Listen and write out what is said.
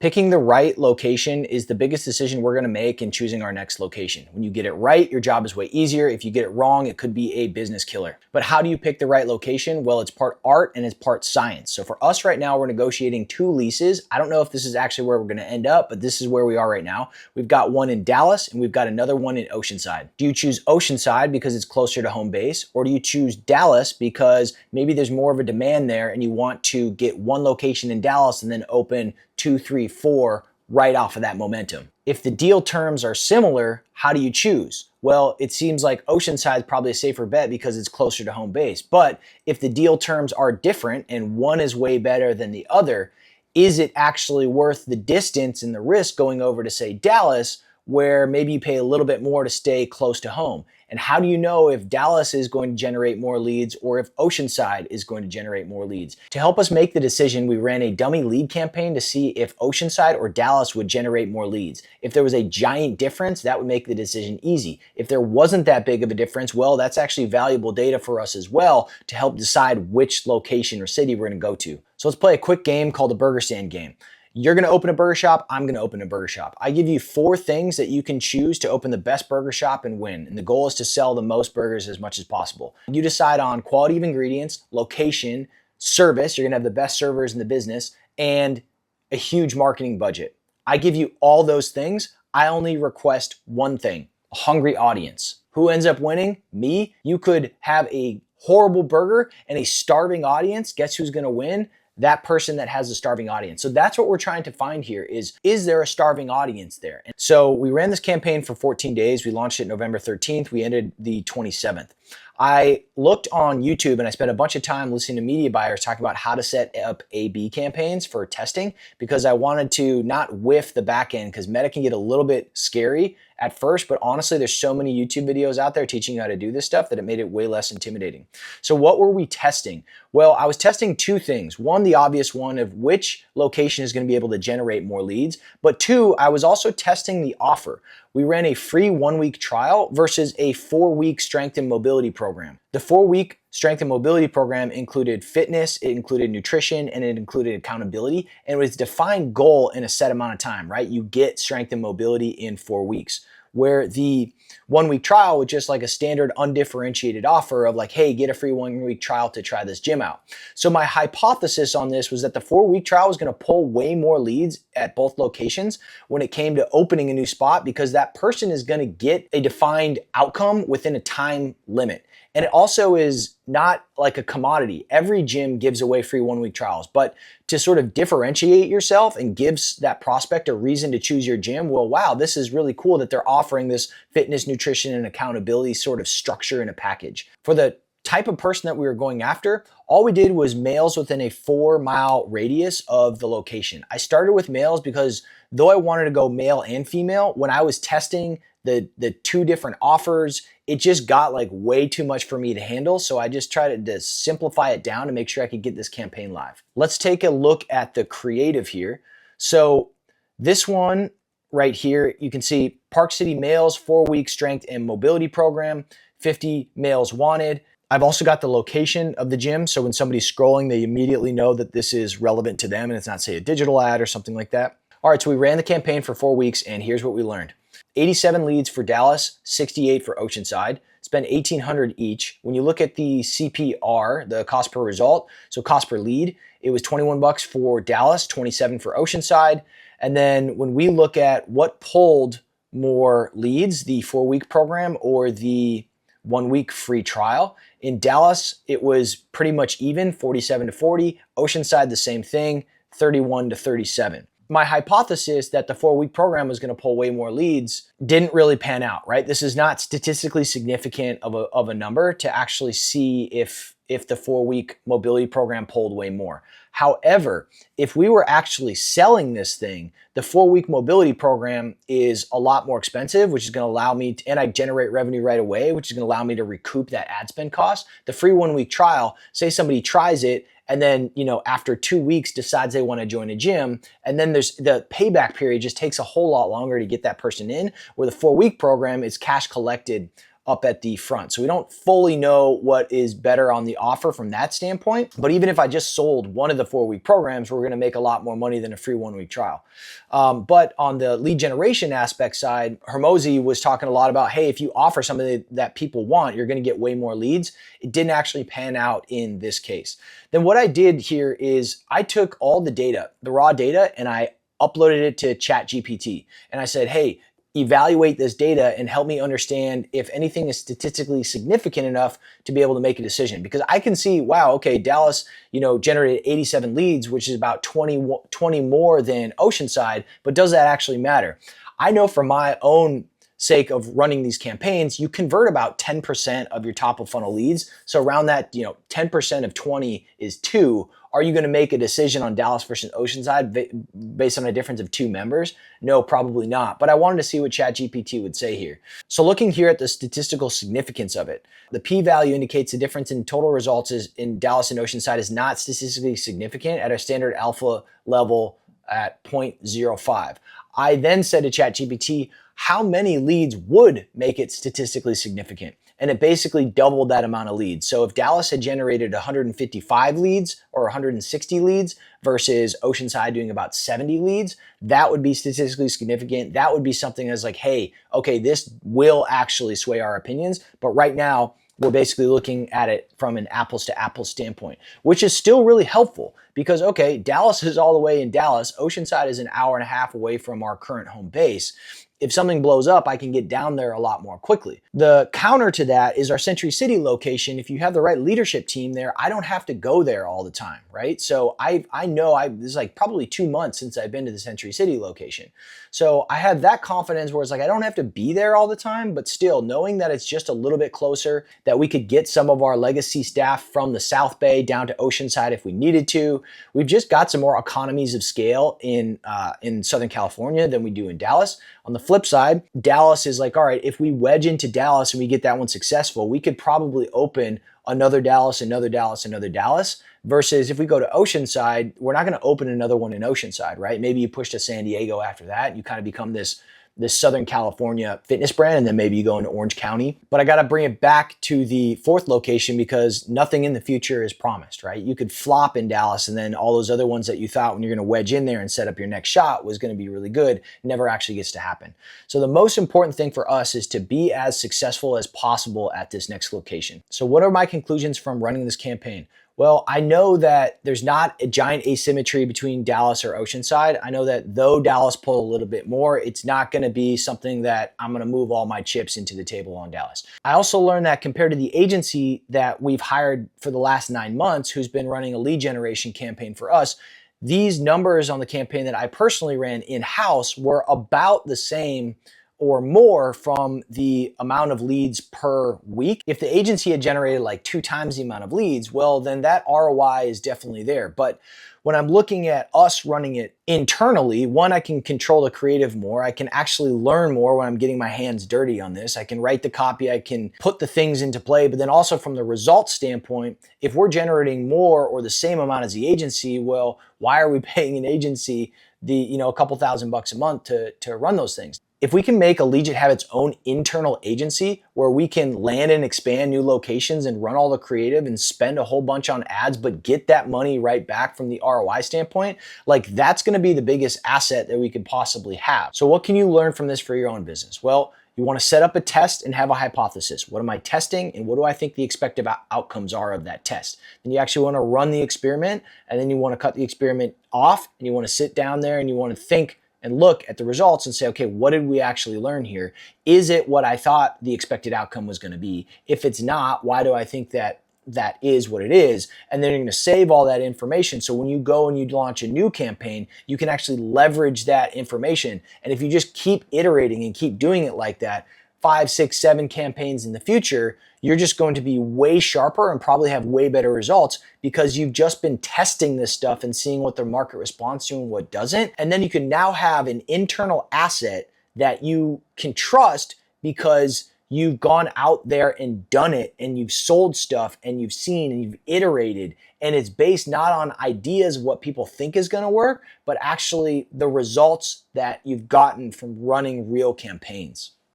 Picking the right location is the biggest decision we're going to make in choosing our next location. When you get it right, your job is way easier. If you get it wrong, it could be a business killer. But how do you pick the right location? Well, it's part art and it's part science. So for us right now, we're negotiating 2 leases. I don't know if this is actually where we're going to end up, but this is where we are right now. We've got one in Dallas and we've got another one in Oceanside. Do you choose Oceanside because it's closer to home base, or do you choose Dallas because maybe there's more of a demand there and you want to get one location in Dallas and then open 2, 3, 4 right off of that momentum? If the deal terms are similar, how do you choose? Well, it seems like Oceanside is probably a safer bet because it's closer to home base. But if the deal terms are different and one is way better than the other, is it actually worth the distance and the risk going over to, say, Dallas, where maybe you pay a little bit more to stay close to home? And how do you know if Dallas is going to generate more leads or if Oceanside is going to generate more leads? To help us make the decision, we ran a dummy lead campaign to see if Oceanside or Dallas would generate more leads. If there was a giant difference, that would make the decision easy. If there wasn't that big of a difference, well, that's actually valuable data for us as well to help decide which location or city we're going to go to. So let's play a quick game called the burger stand game. You're going to open a burger shop. I'm going to open a burger shop. I give you 4 things that you can choose to open the best burger shop and win. And the goal is to sell the most burgers as much as possible. You decide on quality of ingredients, location, service. You're going to have the best servers in the business and a huge marketing budget. I give you all those things. I only request one thing: a hungry audience. Who ends up winning? Me. You could have a horrible burger and a starving audience. Guess who's going to win? That person that has a starving audience. So that's what we're trying to find here is there a starving audience there? And so we ran this campaign for 14 days. We launched it November 13th. We ended the 27th. I looked on YouTube and I spent a bunch of time listening to media buyers talking about how to set up A/B campaigns for testing, because I wanted to not whiff the back end, because Meta can get a little bit scary at first, but honestly, there's so many YouTube videos out there teaching you how to do this stuff that it made it way less intimidating. So what were we testing? Well, I was testing 2 things. One, the obvious one of which location is going to be able to generate more leads. But 2, I was also testing the offer. We ran a free 1-week trial versus a 4-week strength and mobility program. The 4-week strength and mobility program included fitness, it included nutrition, and it included accountability. And it was a defined goal in a set amount of time, right? You get strength and mobility in 4 weeks. Where the 1-week trial was just like a standard undifferentiated offer of like, hey, get a free 1-week trial to try this gym out. So my hypothesis on this was that the 4-week trial was going to pull way more leads at both locations when it came to opening a new spot, because that person is going to get a defined outcome within a time limit. And it also is not like a commodity. Every gym gives away free 1-week trials, but to sort of differentiate yourself and gives that prospect a reason to choose your gym, well, wow, this is really cool that they're offering this fitness, nutrition, and accountability sort of structure in a package. For the type of person that we were going after, all we did was males within a 4-mile radius of the location. I started with males because though I wanted to go male and female, when I was testing the 2 different offers, it just got like way too much for me to handle. So I just tried to simplify it down to make sure I could get this campaign live. Let's take a look at the creative here. So this one right here, you can see Park City males, 4-week strength and mobility program, 50 males wanted. I've also got the location of the gym. So when somebody's scrolling, they immediately know that this is relevant to them and it's not, say, a digital ad or something like that. All right, so we ran the campaign for 4 weeks and here's what we learned. 87 leads for Dallas, 68 for Oceanside, spend $1,800 each. When you look at the CPR, the cost per result, so cost per lead, it was $21 for Dallas, $27 for Oceanside. And then when we look at what pulled more leads, the 4-week program or the 1-week free trial, in Dallas, it was pretty much even, 47 to 40. Oceanside, the same thing, 31 to 37. My hypothesis that the 4-week program was going to pull way more leads didn't really pan out, right? This is not statistically significant of a number to actually see if the 4-week mobility program pulled way more. However, if we were actually selling this thing, the 4-week mobility program is a lot more expensive, which is going to allow me to, and I generate revenue right away, which is going to allow me to recoup that ad spend cost. The free 1-week trial, say somebody tries it and then, after 2 weeks decides they want to join a gym, and then there's the payback period just takes a whole lot longer to get that person in, where the 4-week program is cash collected up at the front. So we don't fully know what is better on the offer from that standpoint. But even if I just sold one of the 4-week programs, we're going to make a lot more money than a free 1-week trial. But on the lead generation aspect side, Hermosi was talking a lot about, hey, if you offer something that people want, you're going to get way more leads. It didn't actually pan out in this case. Then what I did here is I took all the data, the raw data, and I uploaded it to ChatGPT. And I said, hey, evaluate this data and help me understand if anything is statistically significant enough to be able to make a decision. Because I can see, wow, okay, Dallas, generated 87 leads, which is about 20 more than Oceanside, but does that actually matter? I know from my own sake of running these campaigns, you convert about 10% of your top of funnel leads. So around that, 10% of 20 is 2. Are you going to make a decision on Dallas versus Oceanside based on a difference of 2 members? No, probably not. But I wanted to see what ChatGPT would say here. So looking here at the statistical significance of it, the p-value indicates the difference in total results in Dallas and Oceanside is not statistically significant at a standard alpha level at 0.05. I then said to ChatGPT, how many leads would make it statistically significant? And it basically doubled that amount of leads. So if Dallas had generated 155 leads or 160 leads versus Oceanside doing about 70 leads, that would be statistically significant. That would be something that's like, hey, okay, this will actually sway our opinions. But right now, we're basically looking at it from an apples to apples standpoint, which is still really helpful because, okay, Dallas is all the way in Dallas. Oceanside is an hour and a half away from our current home base. If something blows up, I can get down there a lot more quickly. The counter to that is our Century City location. If you have the right leadership team there, I don't have to go there all the time, right? So I know this is like probably 2 months since I've been to the Century City location. So I have that confidence where it's like, I don't have to be there all the time, but still knowing that it's just a little bit closer, that we could get some of our legacy staff from the South Bay down to Oceanside if we needed to. We've just got some more economies of scale in Southern California than we do in Dallas. On the flip side, Dallas is like, all right, if we wedge into Dallas and we get that one successful, we could probably open another Dallas, another Dallas, another Dallas. Versus if we go to Oceanside, we're not going to open another one in Oceanside, right? Maybe you push to San Diego after that, and you kind of become this Southern California fitness brand, and then maybe you go into Orange County. But I got to bring it back to the 4th location because nothing in the future is promised, right? You could flop in Dallas, and then all those other ones that you thought when you're going to wedge in there and set up your next shot was going to be really good never actually gets to happen. So the most important thing for us is to be as successful as possible at this next location. So what are my conclusions from running this campaign? Well, I know that there's not a giant asymmetry between Dallas or Oceanside. I know that though Dallas pulled a little bit more, it's not going to be something that I'm going to move all my chips into the table on Dallas. I also learned that compared to the agency that we've hired for the last 9 months, who's been running a lead generation campaign for us, these numbers on the campaign that I personally ran in-house were about the same or more from the amount of leads per week. If the agency had generated like 2 times the amount of leads, well, then that ROI is definitely there. But when I'm looking at us running it internally, one, I can control the creative more. I can actually learn more when I'm getting my hands dirty on this. I can write the copy, I can put the things into play, but then also from the results standpoint, if we're generating more or the same amount as the agency, well, why are we paying an agency a couple $1,000 a month to run those things? If we can make Allegiant have its own internal agency where we can land and expand new locations and run all the creative and spend a whole bunch on ads, but get that money right back from the ROI standpoint, like that's going to be the biggest asset that we could possibly have. So what can you learn from this for your own business? Well, you want to set up a test and have a hypothesis. What am I testing and what do I think the expected outcomes are of that test? Then you actually want to run the experiment and then you want to cut the experiment off and you want to sit down there and you want to think and look at the results and say, okay, what did we actually learn here? Is it what I thought the expected outcome was going to be? If it's not, why do I think that is what it is? And then you're going to save all that information. So when you go and you launch a new campaign, you can actually leverage that information. And if you just keep iterating and keep doing it like that, 5, 6, 7 campaigns in the future, you're just going to be way sharper and probably have way better results because you've just been testing this stuff and seeing what the market responds to and what doesn't. And then you can now have an internal asset that you can trust because you've gone out there and done it and you've sold stuff and you've seen and you've iterated, and it's based not on ideas of what people think is going to work, but actually the results that you've gotten from running real campaigns.